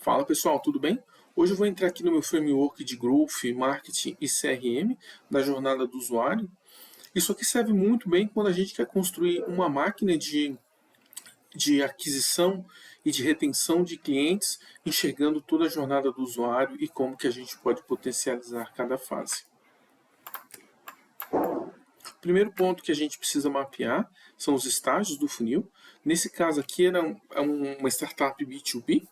Fala pessoal, tudo bem? Hoje eu vou entrar aqui no meu framework de Growth, Marketing e CRM da jornada do usuário. Isso aqui serve muito bem quando a gente quer construir uma máquina de aquisição e de retenção de clientes, enxergando toda a jornada do usuário e como que a gente pode potencializar cada fase. O primeiro ponto que a gente precisa mapear são os estágios do funil. Nesse caso aqui é uma startup B2B.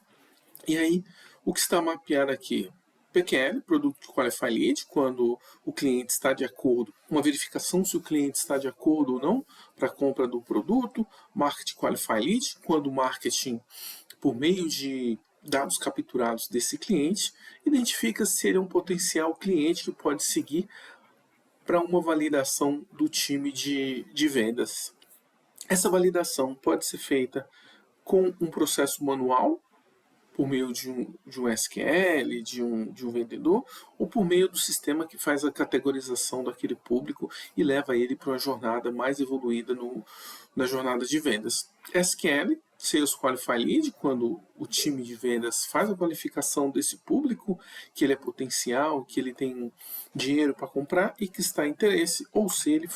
E aí, o que está mapeado aqui? PQL, Product Qualified Lead, quando o cliente está de acordo, uma verificação se o cliente está de acordo ou não para a compra do produto. Market Qualified Lead, quando o marketing, por meio de dados capturados desse cliente, identifica se ele é um potencial cliente que pode seguir para uma validação do time de vendas. Essa validação pode ser feita com um processo manual, por meio de um SQL, de um vendedor, ou por meio do sistema que faz a categorização daquele público e leva ele para uma jornada mais evoluída na jornada de vendas. SQL, Sales Qualified Lead, quando o time de vendas faz a qualificação desse público, que ele é potencial, que ele tem dinheiro para comprar e que está em interesse, ou se ele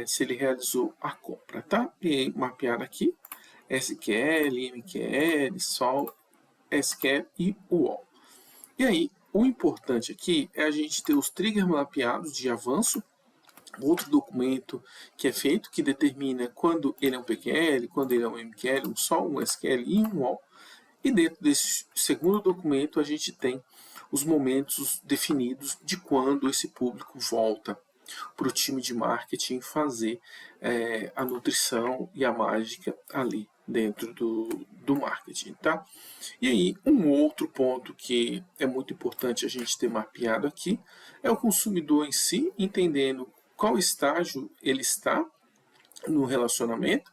se ele realizou a compra, tá? E mapear aqui SQL, MQL, SOL, SQL e UOL. E aí, o importante aqui é a gente ter os triggers mapeados de avanço, outro documento que é feito, que determina quando ele é um PQL, quando ele é um MQL, um SOL, um SQL e um UOL. E dentro desse segundo documento, a gente tem os momentos definidos de quando esse público volta para o time de marketing fazer a nutrição e a mágica ali dentro do marketing, tá? E aí, um outro ponto que é muito importante a gente ter mapeado aqui é o consumidor em si, entendendo qual estágio ele está no relacionamento,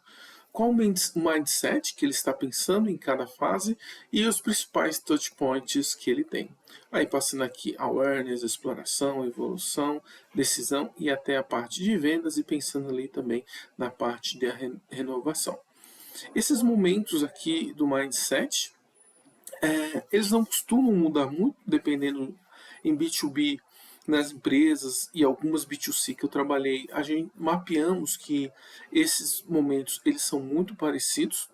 qual o mindset que ele está pensando em cada fase e os principais touchpoints que ele tem. Aí passando aqui awareness, exploração, evolução, decisão e até a parte de vendas e pensando ali também na parte da renovação. Esses momentos aqui do mindset, eles não costumam mudar muito, dependendo em B2B, nas empresas e algumas B2C que eu trabalhei, a gente mapeamos que esses momentos eles são muito parecidos,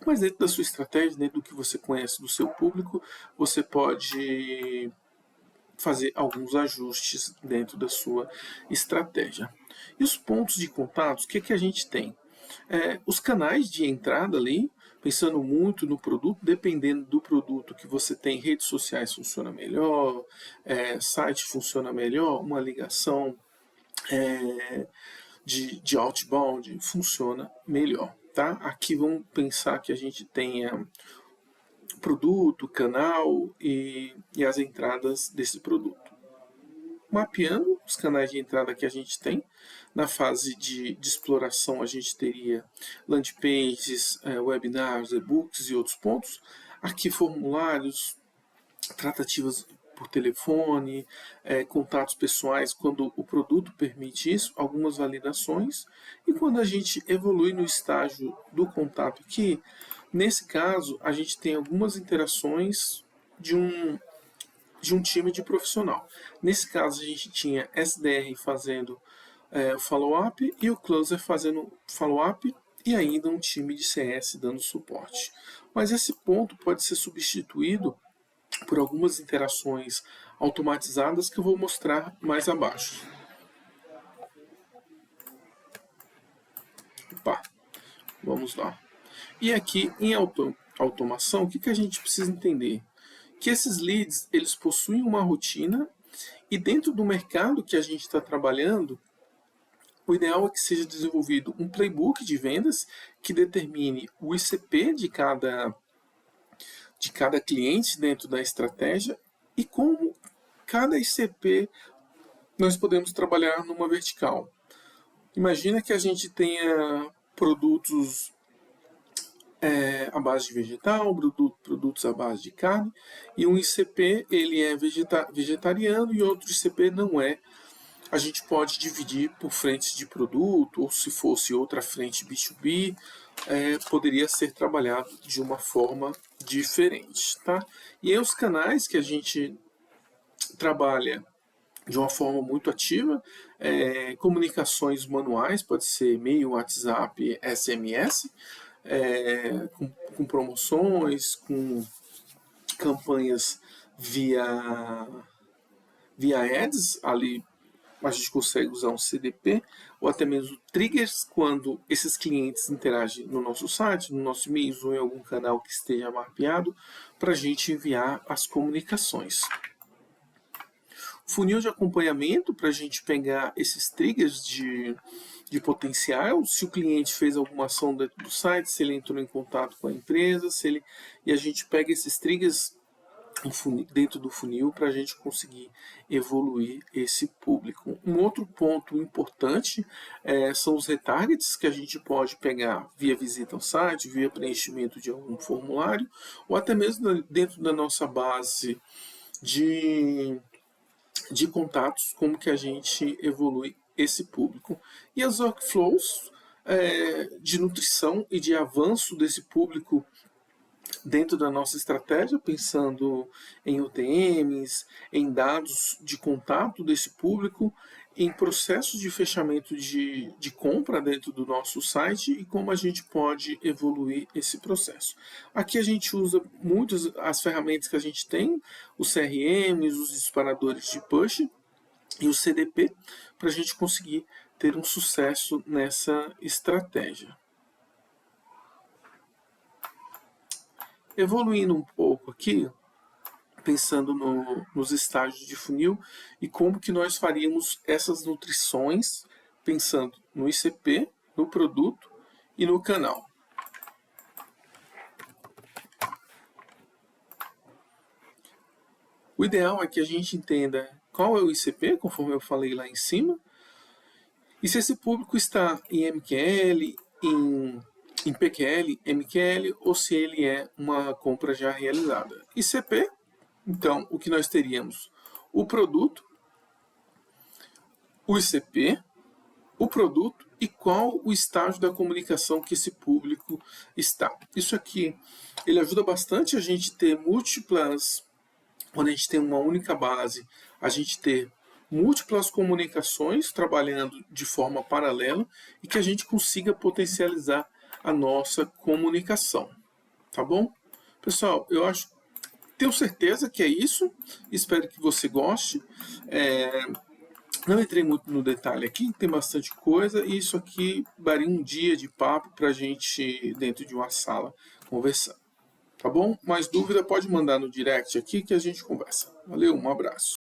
mas dentro da sua estratégia, dentro do que você conhece do seu público, você pode fazer alguns ajustes dentro da sua estratégia. E os pontos de contatos, o que a gente tem? Os canais de entrada ali, pensando muito no produto, dependendo do produto que você tem, redes sociais funciona melhor, site funciona melhor, uma ligação de outbound funciona melhor. Tá? Aqui vamos pensar que a gente tenha produto, canal e as entradas desse produto. Mapeando os canais de entrada que a gente tem, na fase de exploração a gente teria landing pages, webinars, e-books e outros pontos. Aqui formulários, tratativas por telefone, contatos pessoais quando o produto permite isso, algumas validações. E quando a gente evolui no estágio do contato aqui, nesse caso a gente tem algumas interações de um time de profissional. Nesse caso, a gente tinha SDR fazendo o follow-up e o closer fazendo follow-up e ainda um time de CS dando suporte. Mas esse ponto pode ser substituído por algumas interações automatizadas que eu vou mostrar mais abaixo. Opa, vamos lá. E aqui em automação, o que a gente precisa entender? Que esses leads eles possuem uma rotina e dentro do mercado que a gente está trabalhando, o ideal é que seja desenvolvido um playbook de vendas que determine o ICP de cada cliente dentro da estratégia e como cada ICP nós podemos trabalhar numa vertical. Imagina que a gente tenha produtos à base de vegetal, produtos à base de carne, e um ICP ele é vegetariano e outro ICP não é. A gente pode dividir por frentes de produto, ou se fosse outra frente B2B, poderia ser trabalhado de uma forma diferente, tá? E aí os canais que a gente trabalha de uma forma muito ativa, comunicações manuais, pode ser e-mail, WhatsApp, SMS, com promoções, com campanhas via ads, ali a gente consegue usar um CDP, ou até mesmo triggers, quando esses clientes interagem no nosso site, no nosso e-mail ou em algum canal que esteja mapeado, para a gente enviar as comunicações. Funil de acompanhamento, para a gente pegar esses triggers de potencial, se o cliente fez alguma ação dentro do site, se ele entrou em contato com a empresa, e a gente pega esses triggers dentro do funil para a gente conseguir evoluir esse público. Um outro ponto importante são os retargets que a gente pode pegar via visita ao site, via preenchimento de algum formulário, ou até mesmo dentro da nossa base de contatos, como que a gente evolui esse público. E as workflows de nutrição e de avanço desse público dentro da nossa estratégia, pensando em OTMs, em dados de contato desse público, em processos de fechamento de compra dentro do nosso site e como a gente pode evoluir esse processo. Aqui a gente usa muitas as ferramentas que a gente tem, os CRMs, os disparadores de push e o CDP, para a gente conseguir ter um sucesso nessa estratégia. Evoluindo um pouco aqui, pensando nos estágios de funil e como que nós faríamos essas nutrições, pensando no ICP, no produto e no canal. O ideal é que a gente entenda qual é o ICP, conforme eu falei lá em cima, e se esse público está em MQL, em PQL, MQL, ou se ele é uma compra já realizada. ICP, então, o que nós teríamos? O produto, o ICP, o produto e qual o estágio da comunicação que esse público está. Isso aqui, ele ajuda bastante a gente ter múltiplas, quando a gente tem uma única base, a gente ter múltiplas comunicações trabalhando de forma paralela e que a gente consiga potencializar a nossa comunicação, tá bom? Pessoal, tenho certeza que é isso, espero que você goste. Não entrei muito no detalhe aqui, tem bastante coisa, e isso aqui daria um dia de papo para a gente, dentro de uma sala, conversar. Tá bom? Mais dúvida, pode mandar no direct aqui que a gente conversa. Valeu, um abraço.